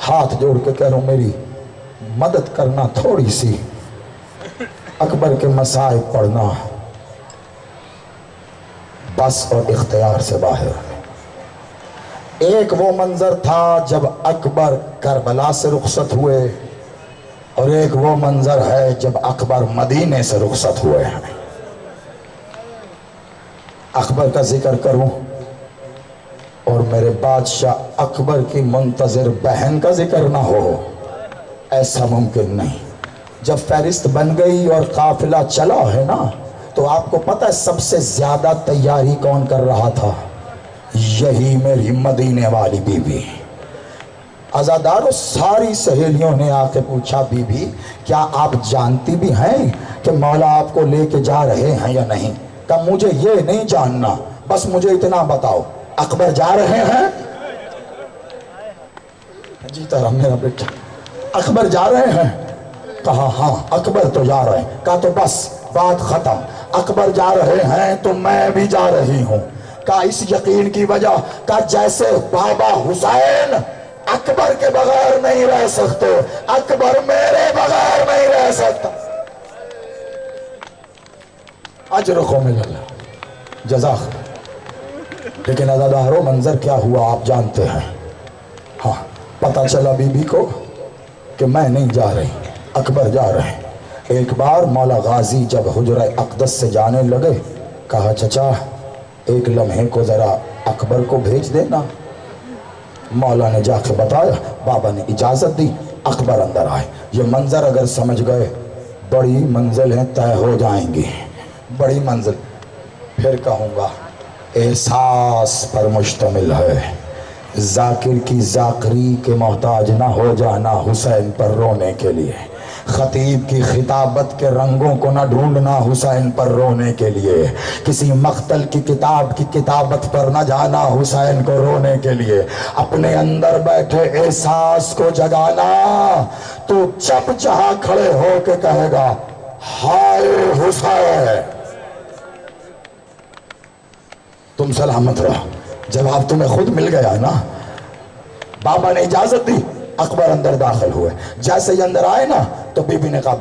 ہاتھ جوڑ کے کہہ رہا ہوں میری مدد کرنا تھوڑی سی، اکبر کے مصائب پڑھنا بس اور اختیار سے باہر۔ ایک وہ منظر تھا جب اکبر کربلا سے رخصت ہوئے، اور ایک وہ منظر ہے جب اکبر مدینے سے رخصت ہوئے ہیں۔ اکبر کا ذکر کروں اور میرے بادشاہ اکبر کی منتظر بہن کا ذکر نہ ہو، ایسا ممکن نہیں۔ جب فہرست بن گئی اور قافلہ چلا ہے نا، تو آپ کو پتہ ہے سب سے زیادہ تیاری کون کر رہا تھا؟ یہی میری مدینے والی بی بی۔ عزاداروں ساری سہیلیوں نے آ کے پوچھا بی بی کیا آپ جانتی بھی ہیں کہ مولا آپ کو لے کے جا رہے ہیں یا نہیں؟ کہ مجھے یہ نہیں جاننا، بس مجھے اتنا بتاؤ اکبر جا رہے ہیں؟ جی طرح میرا بیٹا، اکبر جا رہے ہیں؟ کہا ہاں اکبر تو جا رہے ہیں۔ کہا تو بس بات ختم، اکبر جا رہے ہیں تو میں بھی جا رہی ہوں۔ کہا اس یقین کی وجہ، کہا جیسے بابا حسین اکبر کے بغیر نہیں رہ سکتے، اکبر میرے بغیر نہیں رہ سکتا۔ اجرکم اللہ، جزاک۔ لیکن عزادارو منظر کیا ہوا آپ جانتے ہیں؟ ہاں پتہ چلا بی بی کو کہ میں نہیں جا رہی، اکبر جا رہے ہیں۔ ایک بار مولا غازی جب حجرہ اقدس سے جانے لگے، کہا چچا ایک لمحے کو ذرا اکبر کو بھیج دینا۔ مولا نے جا کے بتایا، بابا نے اجازت دی، اکبر اندر آئے۔ یہ منظر اگر سمجھ گئے بڑی منزلیں طے ہو جائیں گی، بڑی منزل۔ پھر کہوں گا احساس پر مشتمل ہے، ذاکر کی ذاکری کے محتاج نہ ہو جانا حسین پر رونے کے لیے، خطیب کی خطابت کے رنگوں کو نہ ڈھونڈنا حسین پر رونے کے لیے، کسی مقتل کی کتاب کی کتابت پر نہ جانا حسین کو رونے کے لیے، اپنے اندر بیٹھے احساس کو جگانا۔ تو جب جہاں کھڑے ہو کے کہے گا ہائے حسین، تم سلامت رہو، جواب تمہیں خود مل گیا نا۔ بابا نے اجازت دی، اکبر اندر داخل ہوئے. جیسے ہی اندر آئے نا تو بی بی نے کہا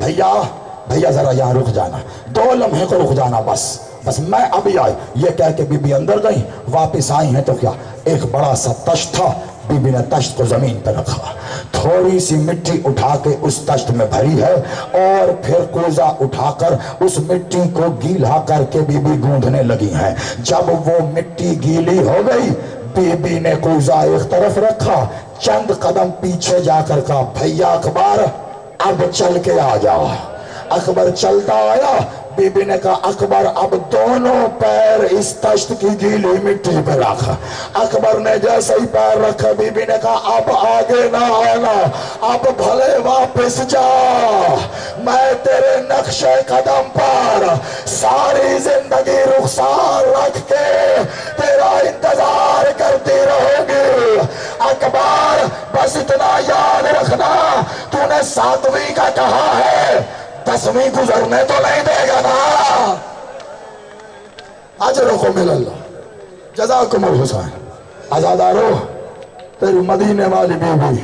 بھیا ذرا یہاں رک جانا، 2 لمحے کو رک جانا، بس میں ابھی آئی. یہ کہہ کے بی بی اندر گئی. واپس آئی ہیں تو کیا، ایک بڑا سا تشت تھا. بی بی نے تشت کو زمین پہ رکھا، تھوڑی سی مٹی اٹھا کے اس تشت میں بھری ہے، اور پھر کوزہ اٹھا کر اس مٹی کو گیلا کر کے بی بی گوندھنے لگی ہیں. جب وہ مٹی گیلی ہو گئی، بی بی نے کوزہ ایک طرف رکھا، چند قدم پیچھے جا کر کہا بھیا اکبر اب چل کے آ جا. اکبر چلتا آیا. بی بی نے کہا اکبر اب دونوں پیر اس تشت کی گیلی مٹی پہ رکھ. اکبر نے جیسے ہی پیر رکھا، بی بی نے کہا اب آگے نہ آنا، اب بھلے واپس جا، میں تیرے نقش قدم پر ساری زندگی رخسار رکھ کے تیرا انتظار کرتی رہوں گی. اکبر بس اتنا یاد رکھنا، تو نے 7ویں کا کہا ہے، 10ویں گزرنے تو نہیں دے گا نا. اجرکم اللہ، جزاکم الحسین. عزادارو، تیری مدینے والی بی بی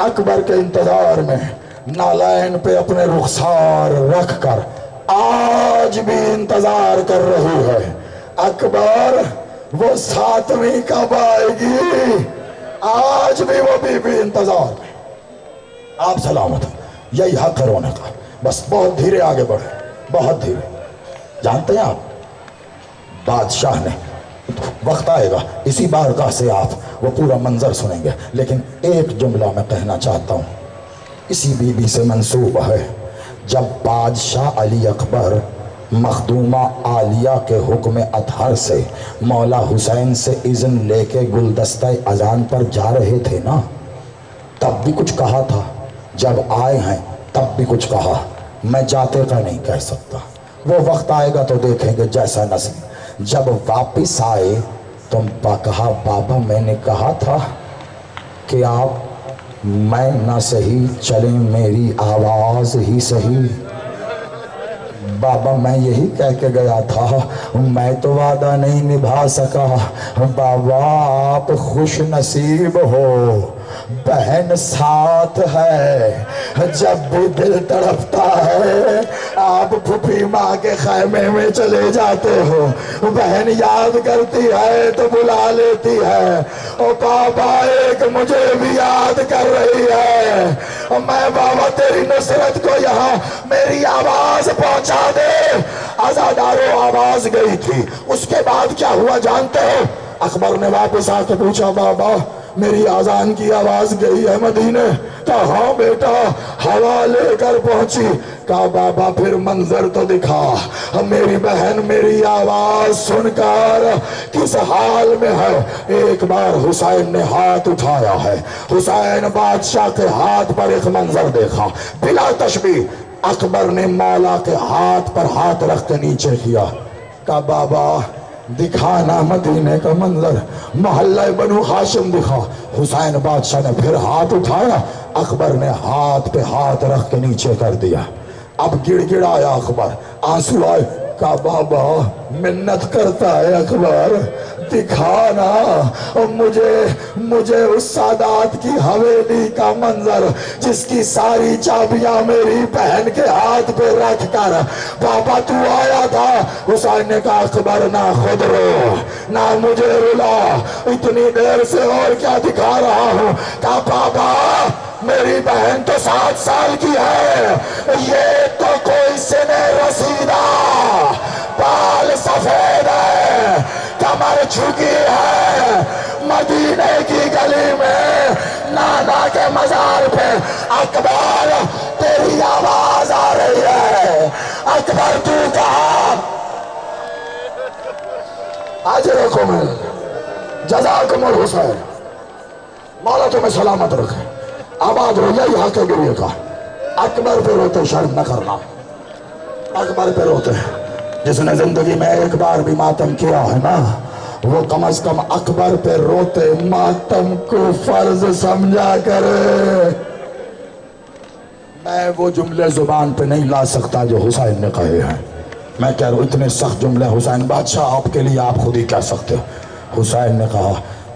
اکبر کے انتظار میں نالین پہ اپنے رخسار رکھ کر آج بھی انتظار کر رہی ہے. اکبر وہ 7ویں کب آئے گی؟ آج بھی وہ بی بی انتظار میں. آپ سلامت ہیں. یہی حق ہے رونے کا. بس بہت دھیرے آگے بڑھے، بہت دھیرے. جانتے ہیں آپ، بادشاہ نے، وقت آئے گا اسی بارگاہ سے آپ وہ پورا منظر سنیں گے، لیکن ایک جملہ میں کہنا چاہتا ہوں، اسی بی بی سے منسوب ہے. جب بادشاہ علی اکبر مخدومہ عالیہ کے حکم اطہر سے مولا حسین سے اذن لے کے گلدستہ اذان پر جا رہے تھے نا، تب بھی کچھ کہا تھا. جب آئے ہیں تب بھی کچھ کہا. میں جاتے کا نہیں کہہ سکتا، وہ وقت آئے گا تو دیکھیں گے جیسا نصیب. جب واپس آئے تو کہا بابا میں نے کہا تھا کہ آپ میں نہ صحیح چلیں میری آواز ہی صحیح. بابا میں یہی کہہ کے گیا تھا، میں تو وعدہ نہیں نبھا سکا. بابا آپ خوش نصیب ہو، بہن ساتھ ہے. جب بھی دل تڑپتا ہے آپ پھوپھی ماں کے خیمے میں چلے جاتے ہو، بہن یاد کرتی ہے تو بلا لیتی ہے. او بابا ایک مجھے بھی یاد کر رہی ہے، میں بابا تیری نصرت کو یہاں میری آواز پہنچا دے. عزادارو آواز گئی تھی. اس کے بعد کیا ہوا جانتے ہو؟ اکبر نے واپس آ کے پوچھا بابا میری آذان کی آواز گئی ہے مدینے؟ کہا ہاں بیٹا، ہوا لے کر پہنچی. کہا بابا پھر منظر تو دکھا، میری بہن میری آواز سن کر کس حال میں ہے. ایک بار حسین نے ہاتھ اٹھایا ہے، حسین بادشاہ کے ہاتھ پر ایک منظر دیکھا بلا تشبیہ. اکبر نے مولا کے ہاتھ پر ہاتھ رکھ کے نیچے کیا. کہا بابا دکھانا مدینے کا منظر، محلہ بنو ہاشم دکھا. حسین بادشاہ نے پھر ہاتھ اٹھایا، اکبر نے ہاتھ پہ ہاتھ رکھ کے نیچے کر دیا. اب گڑ گڑایا اکبر، آنسو آئے. کہا بابا منت کرتا ہے اکبر، دکھانا مجھے اس سادات کی حویلی کا منظر جس کی ساری چابیاں میری بہن کے ہاتھ پہ رکھ کر بابا تو آیا تھا. حسین نے کہا اکبر نہ خود رو نہ مجھے رلا، اتنی دیر سے اور کیا دکھا رہا ہوں. کہا بابا میری بہن تو 7 سال کی ہے، یہ تو کوئی سنے رسیدہ، بال سفید ہے، کمر جھکی ہے. مدینے کی گلی میں نانا کے مزار پہ اکبر تیری آواز آ رہی ہے. اکبر تو کہا اجرکم جزاکم الحسین. مولا تمہیں سلامت رکھے، آباد ہو. یہی حق ہے گریے کا. اکبر پہ روتے شرم نہ کرنا، اکبر پہ روتے. جس نے زندگی میں ایک بار بھی ماتم کیا ہے نا، وہ کم از کم اکبر پہ روتے ماتم کو فرض سمجھا کرے. میں وہ جملے زبان پہ نہیں لا سکتا جو حسین نے کہے ہیں. میں کہہ رہا ہوں اتنے سخت جملے حسین بادشاہ آپ کے لیے آپ خود ہی کہہ سکتے. حسین نے کہا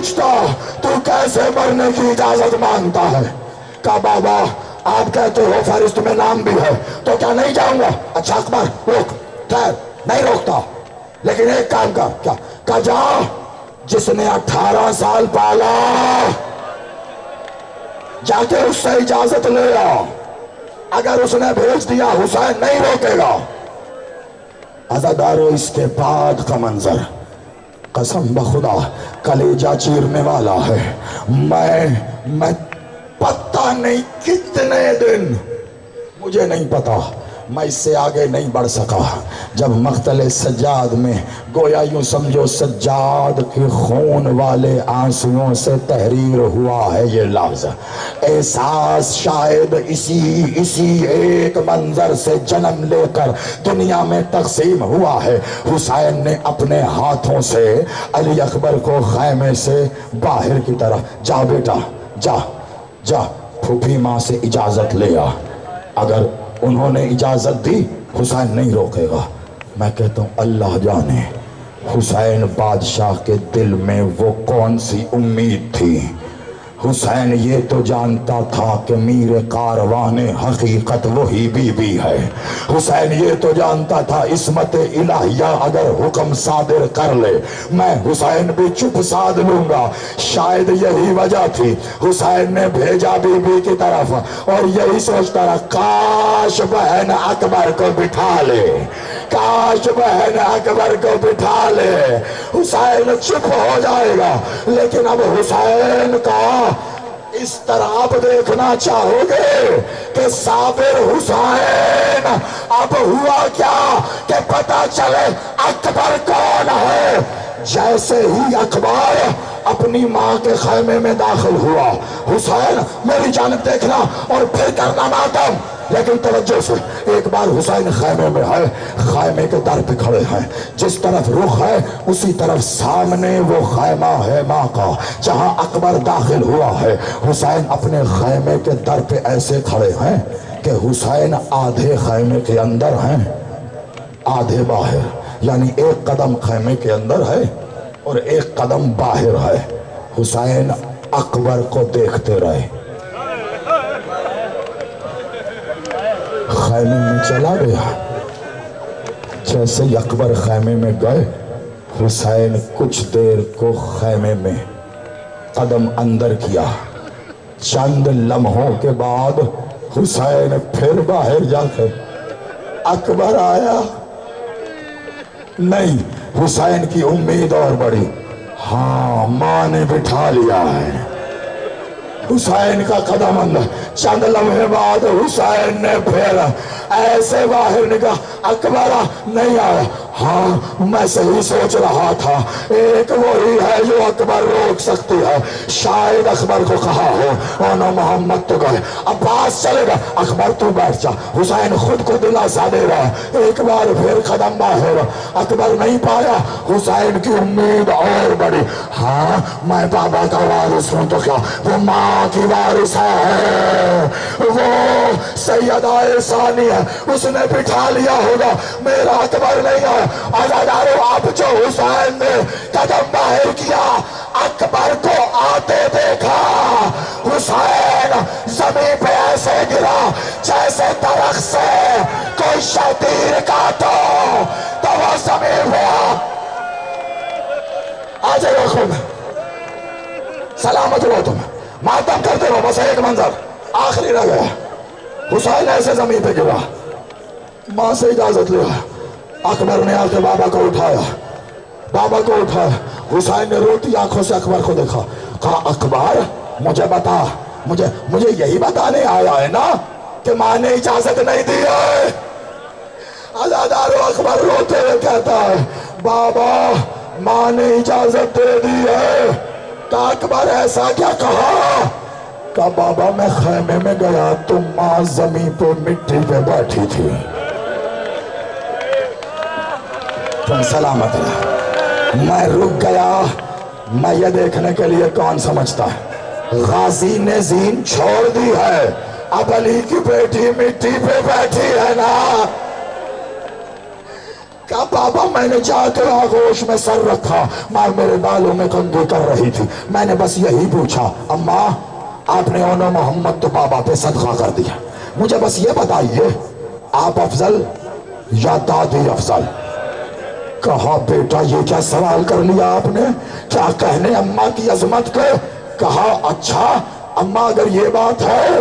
پوچھتا تو کیسے مرنے کی اجازت مانگتا ہے؟ کہا بابا آپ کہتے ہو فہرست میں نام بھی ہے تو کیا نہیں جاؤں گا؟ اچھا اکبر روک. خیر نہیں روکتا لیکن ایک کام کر. کیا؟ کہا جا جس نے 18 سال پالا جا کے اس سے اجازت لے آ. اگر اس نے بھیج دیا حسین نہیں روکے گا. عزادارو اس کے بعد کا منظر قسم بخدا کلیجہ چیرنے والا ہے. میں پتہ نہیں کتنے دن مجھے نہیں پتا میں اس سے آگے نہیں بڑھ سکا جب مقتل سجاد میں گویا یوں سمجھو سجاد کے خون والے آنسوؤں سے تحریر ہوا ہے یہ لفظ. احساس شاید اسی ایک منظر سے جنم لے کر دنیا میں تقسیم ہوا ہے. حسین نے اپنے ہاتھوں سے علی اکبر کو خیمے سے باہر کی طرف جا بیٹا جا پھوپھی ماں سے اجازت لے آ. اگر انہوں نے اجازت دی حسین نہیں روکے گا. میں کہتا ہوں اللہ جانے حسین بادشاہ کے دل میں وہ کون سی امید تھی. حسین یہ تو جانتا تھا کہ میر کاروان حقیقت وہی بی بی ہے. حسین یہ تو جانتا تھا عصمت الہیہ اگر حکم صادر کر لے میں حسین بھی چپ سادھ لوں گا. شاید یہی وجہ تھی حسین نے بھیجا بی بی کی طرف اور یہی سوچتا رہا کاش بہن اکبر کو بٹھا لے کاش بہن اکبر کو بٹھا لے. حسین چپ ہو جائے گا. لیکن اب حسین کا اس طرح آپ دیکھنا چاہو گے کہ صابر حسین اب ہوا کیا کہ پتہ چلے اکبر کون ہے. جیسے ہی اکبر اپنی ماں کے خیمے میں داخل ہوا حسین میری جانب دیکھنا اور پھر کرنا ماتم. لیکن توجہ سے ایک بار حسین خیمے میں ہے خیمے کے در پہ کھڑے ہیں جس طرف رخ ہے اسی طرف سامنے وہ خیمہ ہے ماں کا جہاں اکبر داخل ہوا ہے. حسین اپنے خیمے کے در پہ ایسے کھڑے ہیں کہ حسین آدھے خیمے کے اندر ہیں آدھے باہر یعنی ایک قدم خیمے کے اندر ہے اور ایک قدم باہر ہے. حسین اکبر کو دیکھتے رہے. خیمے میں چلا گیا. جیسے اکبر خیمے میں گئے حسین کچھ دیر کو خیمے میں قدم اندر کیا. چند لمحوں کے بعد حسین پھر باہر جا کے اکبر آیا نہیں. حسین کی امید اور بڑی ہاں ماں نے بٹھا لیا ہے. حسین کا قدم اندر. چند لمحے بعد حسین نے پھر ایسے باہر نکلا. اکبر نہیں آیا. ہاں میں صحیح سوچ رہا تھا ایک وہی ہے جو اکبر روک سکتی ہے. شاید اکبر کو کہا ہو اونا محمد تو گئے عباس چلے گا اکبر تو بیٹھ جا. حسین خود کو دلاسا دے رہا. ایک بار پھر قدم باہر اکبر نہیں پایا. حسین کی امید اور بڑی ہاں میں بابا کا وارث ہوں تو کیا وہ ماں کی وارث ہے وہ سیدہ ثانی ہے اس نے بٹھا لیا ہوگا میرا اکبر نہیں ہے. عزادارو اب جو حسین نے قدم باہر کیا اکبر کو آتے دیکھا. حسین زمین پہ ایسے گرا جیسے درخت سے کوئی شتیر کاٹو تو وہ زمین پہ آ جائے خود سلامت ہو تم ماتم کرتے رہو. بس ایک منظر آخری رہ گیا. حسین ایسے زمین پہ گرا ماں سے اجازت لیا. اکبر نے آ کے بابا کو اٹھایا. حسین نے روتی آنکھوں سے اکبر کو دیکھا. کہا اکبر مجھے بتا مجھے یہی بتانے آیا ہے نا کہ ماں نے اجازت نہیں دی ہے. عزادارو اکبر روتے ہوئے کہتا ہے بابا ماں نے اجازت دے دی ہے. کہا اکبر ایسا کیا کہا؟ کہا بابا میں خیمے میں گیا تو ماں زمین پہ مٹی پہ بیٹھی تھی. تم سلامت رہا. میں رک گیا. میں یہ دیکھنے کے لیے کون سمجھتا ہے غازی نے زین چھوڑ دی ہے اب علی کی بیٹی مٹی پہ بیٹھی ہے نا. کہا بابا میں نے جا کر آغوش میں سر رکھا، ماں میرے بالوں میں کنگھی کر رہی تھی، میں نے بس یہی پوچھا اماں آپ نے انہوں محمد تو بابا پہ صدقہ کر دیا، مجھے بس یہ بتائیے آپ افضل یا دادی افضل؟ کہا بیٹا یہ کیا سوال کر لیا آپ نے، کیا کہنے اماں کی عظمت کے؟ کہا اچھا اماں اگر یہ بات ہے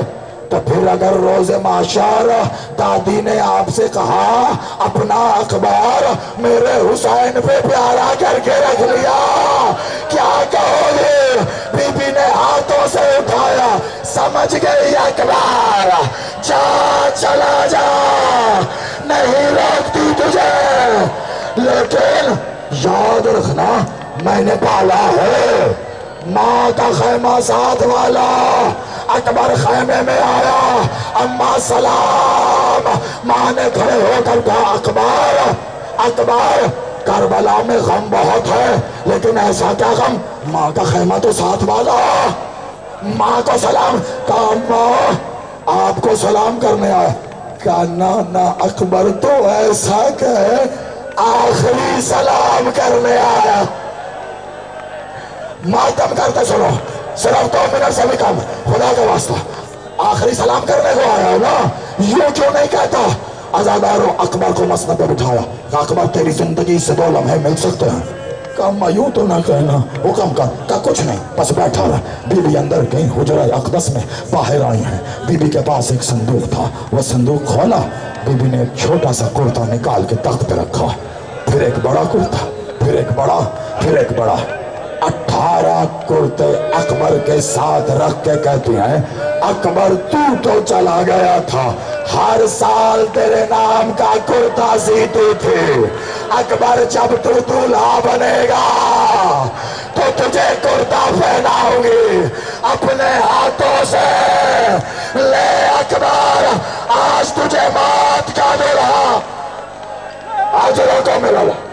تو پھر اگر روز معاشر دادی نے آپ سے کہا اپنا اخبار میرے حسین پہ پیارا کر کے رکھ لیا کیا کہو گے؟ بی بی نے ہاتھوں سے اٹھایا، سمجھ گئی اخبار، جا چلا جا نہیں روکتی تجھے، لیکن یاد رکھنا میں نے پالا ہے ماں کا خیمہ ساتھ والا۔ اکبر خیمے میں آیا، اماں سلام، ماں نے کھڑے ہو کر کہا اکبر اکبر کربلا میں غم بہت ہے، لیکن ایسا کیا غم؟ ماں کا خیمہ تو ساتھ والا۔ ماں کو سلام، کہا اماں آپ کو سلام کرنے آئے، کہا نا اکبر تو ایسا کہ آخری سلام کرنے آیا۔ ماتم کرتے سنو، صرف 2 منٹ سے بھی کم، خدا کا واسطہ آخری سلام کرنے کو آیا نا، یوں کیوں نہیں کہتا؟ عزاداروں اکبر کو مسند پہ بٹھایا، کہا اکبر تیری زندگی سے 2 لمحے مل سکتے ہیں؟ کہا اما یوں تو نہ کہنا، حکم کر۔ کہا کچھ نہیں بس بیٹھا رہا۔ بی بی اندر گئی حجرہ اقدس میں، باہر آئی ہیں، بی بی کے پاس ایک صندوق تھا، وہ صندوق کھولا، بی بی نے ایک چھوٹا سا کرتا نکال کے تخت پہ رکھا، پھر ایک بڑا کرتا، پھر ایک بڑا، پھر ایک بڑا، 18 کرتے اکبر کے ساتھ رکھ کے کہتی ہیں اکبر تو چلا گیا تھا، ہر سال تیرے نام کا کرتا سیتی تھی، اکبر جب تو دولہا بنے گا تو تجھے کرتا پہناؤں گی اپنے ہاتھوں سے، لے اکبر آج تجھے موت کا دولہا، آج لوگوں میں لولا۔